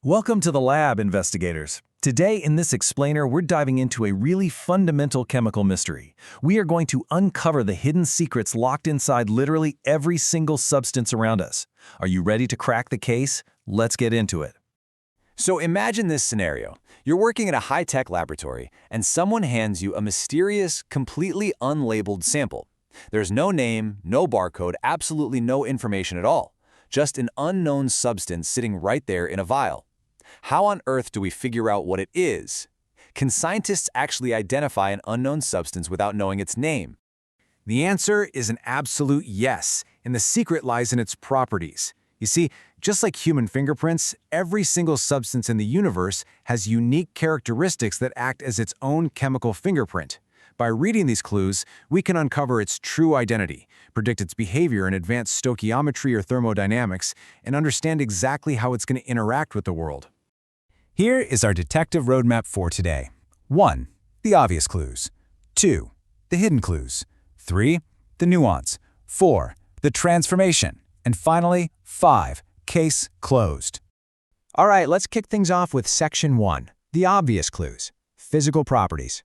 Welcome to the lab, investigators. Today in this explainer, we're diving into a really fundamental chemical mystery. We are going to uncover the hidden secrets locked inside literally every single substance around us. Are you ready to crack the case? Let's get into it. So imagine this scenario. You're working in a high-tech laboratory, and someone hands you a mysterious, completely unlabeled sample. There's no name, no barcode, absolutely no information at all. Just an unknown substance sitting right there in a vial. How on earth do we figure out what it is? Can scientists actually identify an unknown substance without knowing its name? The answer is an absolute yes, and the secret lies in its properties. You see, just like human fingerprints, every single substance in the universe has unique characteristics that act as its own chemical fingerprint. By reading these clues, we can uncover its true identity, predict its behavior in advanced stoichiometry or thermodynamics, and understand exactly how it's going to interact with the world. Here is our detective roadmap for today. 1. The obvious clues. 2. The hidden clues. 3. The nuance. 4. The transformation. And finally, 5. Case closed. All right, let's kick things off with Section 1. The obvious clues. Physical properties.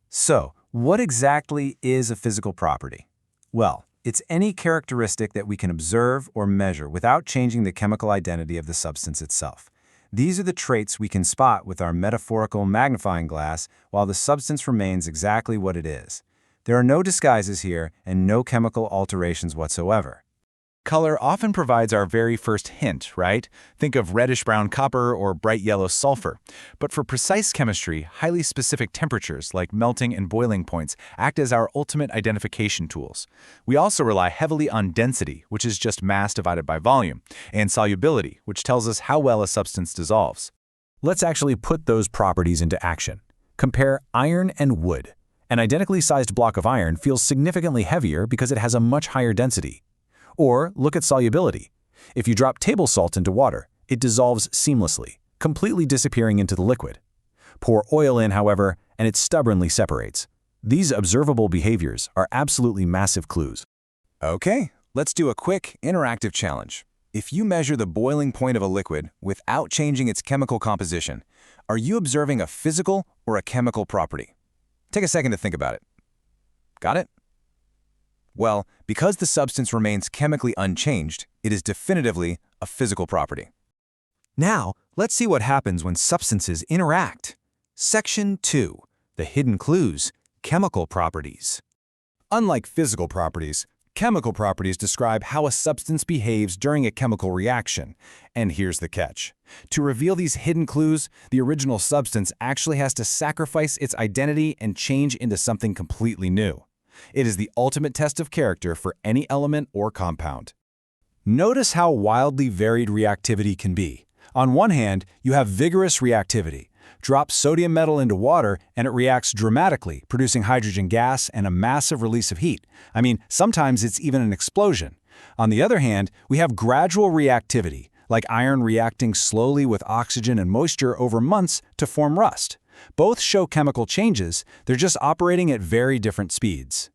So, what exactly is a physical property? Well, it's any characteristic that we can observe or measure without changing the chemical identity of the substance itself. These are the traits we can spot with our metaphorical magnifying glass while the substance remains exactly what it is. There are no disguises here and no chemical alterations whatsoever. Color often provides our very first hint, right? Think of reddish-brown copper or bright yellow sulfur. But for precise chemistry, highly specific temperatures like melting and boiling points act as our ultimate identification tools. We also rely heavily on density, which is just mass divided by volume, and solubility, which tells us how well a substance dissolves. Let's actually put those properties into action. Compare iron and wood. An identically sized block of iron feels significantly heavier because it has a much higher density. Or look at solubility. If you drop table salt into water, it dissolves seamlessly, completely disappearing into the liquid. Pour oil in, however, and it stubbornly separates. These observable behaviors are absolutely massive clues. Okay, let's do a quick, interactive challenge. If you measure the boiling point of a liquid without changing its chemical composition, are you observing a physical or a chemical property? Take a second to think about it. Got it? Well, because the substance remains chemically unchanged, it is definitively a physical property. Now, let's see what happens when substances interact. Section 2. The hidden clues. Chemical properties. Unlike physical properties, chemical properties describe how a substance behaves during a chemical reaction. And here's the catch. To reveal these hidden clues, the original substance actually has to sacrifice its identity and change into something completely new. It is the ultimate test of character for any element or compound. Notice how wildly varied reactivity can be. On one hand, you have vigorous reactivity. Drop sodium metal into water and it reacts dramatically, producing hydrogen gas and a massive release of heat. I mean, sometimes it's even an explosion. On the other hand, we have gradual reactivity, like iron reacting slowly with oxygen and moisture over months to form rust. Both show chemical changes, they're just operating at very different speeds.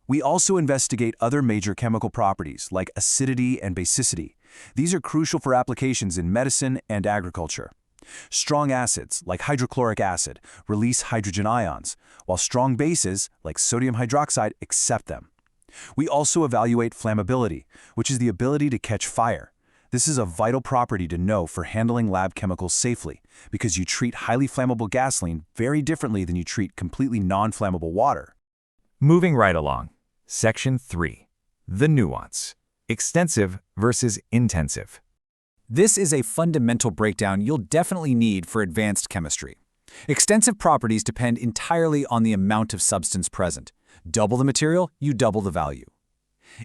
We also investigate other major chemical properties like acidity and basicity. These are crucial for applications in medicine and agriculture. Strong acids, like hydrochloric acid, release hydrogen ions, while strong bases, like sodium hydroxide, accept them. We also evaluate flammability, which is the ability to catch fire. This is a vital property to know for handling lab chemicals safely, because you treat highly flammable gasoline very differently than you treat completely non-flammable water. Moving right along. Section 3. The nuance. Extensive versus intensive. This is a fundamental breakdown you'll definitely need for advanced chemistry. Extensive properties depend entirely on the amount of substance present. Double the material, you double the value.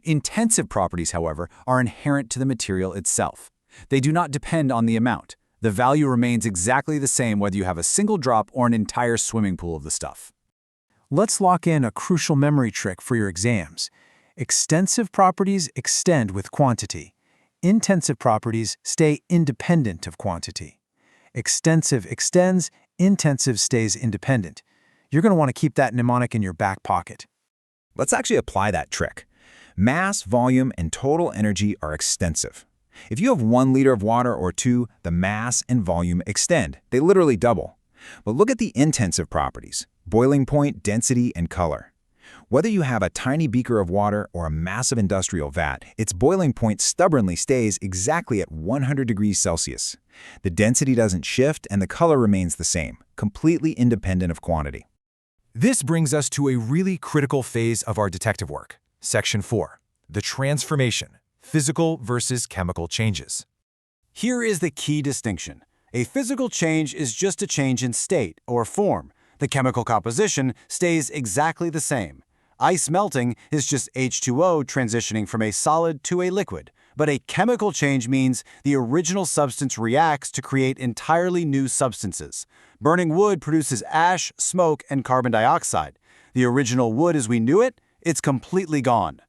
Intensive properties, however, are inherent to the material itself. They do not depend on the amount. The value remains exactly the same whether you have a single drop or an entire swimming pool of the stuff. Let's lock in a crucial memory trick for your exams. Extensive properties extend with quantity. Intensive properties stay independent of quantity. Extensive extends, intensive stays independent. You're going to want to keep that mnemonic in your back pocket. Let's actually apply that trick. Mass, volume, and total energy are extensive. If you have 1 liter of water or 2, the mass and volume extend. They literally double. But look at the intensive properties: boiling point, density, and color. Whether you have a tiny beaker of water or a massive industrial vat, its boiling point stubbornly stays exactly at 100 degrees Celsius. The density doesn't shift and the color remains the same, completely independent of quantity. This brings us to a really critical phase of our detective work. Section 4. The transformation. Physical versus chemical changes. Here is the key distinction. A physical change is just a change in state or form. The chemical composition stays exactly the same. Ice melting is just H2O transitioning from a solid to a liquid. But a chemical change means the original substance reacts to create entirely new substances. Burning wood produces ash, smoke, and carbon dioxide. The original wood as we knew it, it's completely gone.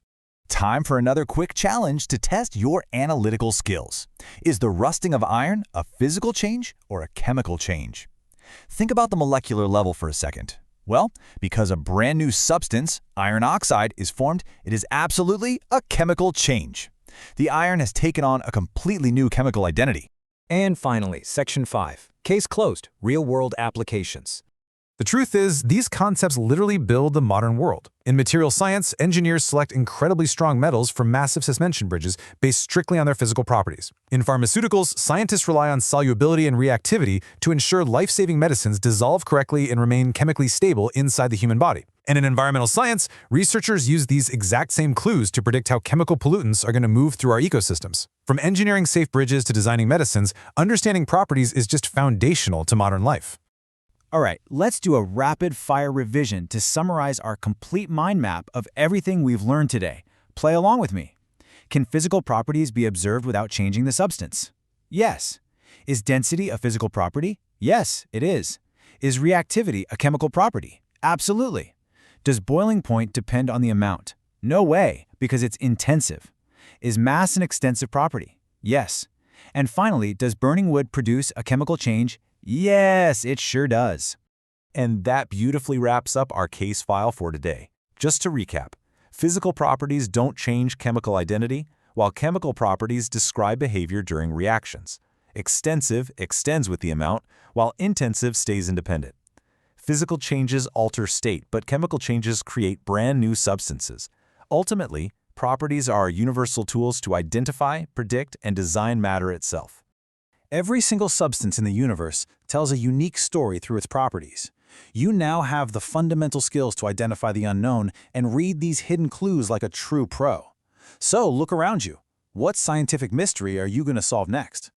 Time for another quick challenge to test your analytical skills. Is the rusting of iron a physical change or a chemical change? Think about the molecular level for a second. Well, because a brand new substance, iron oxide, is formed, it is absolutely a chemical change. The iron has taken on a completely new chemical identity. And finally, Section 5. Case closed. Real-world applications. The truth is, these concepts literally build the modern world. In material science, engineers select incredibly strong metals from massive suspension bridges based strictly on their physical properties. In pharmaceuticals, scientists rely on solubility and reactivity to ensure life-saving medicines dissolve correctly and remain chemically stable inside the human body. And in environmental science, researchers use these exact same clues to predict how chemical pollutants are going to move through our ecosystems. From engineering safe bridges to designing medicines, understanding properties is just foundational to modern life. All right, let's do a rapid-fire revision to summarize our complete mind map of everything we've learned today. Play along with me. Can physical properties be observed without changing the substance? Yes. Is density a physical property? Yes, it is. Is reactivity a chemical property? Absolutely. Does boiling point depend on the amount? No way, because it's intensive. Is mass an extensive property? Yes. And finally, does burning wood produce a chemical change? Yes, it sure does. And that beautifully wraps up our case file for today. Just to recap, physical properties don't change chemical identity, while chemical properties describe behavior during reactions. Extensive extends with the amount, while intensive stays independent. Physical changes alter state, but chemical changes create brand new substances. Ultimately, properties are universal tools to identify, predict, and design matter itself. Every single substance in the universe tells a unique story through its properties. You now have the fundamental skills to identify the unknown and read these hidden clues like a true pro. So look around you. What scientific mystery are you going to solve next?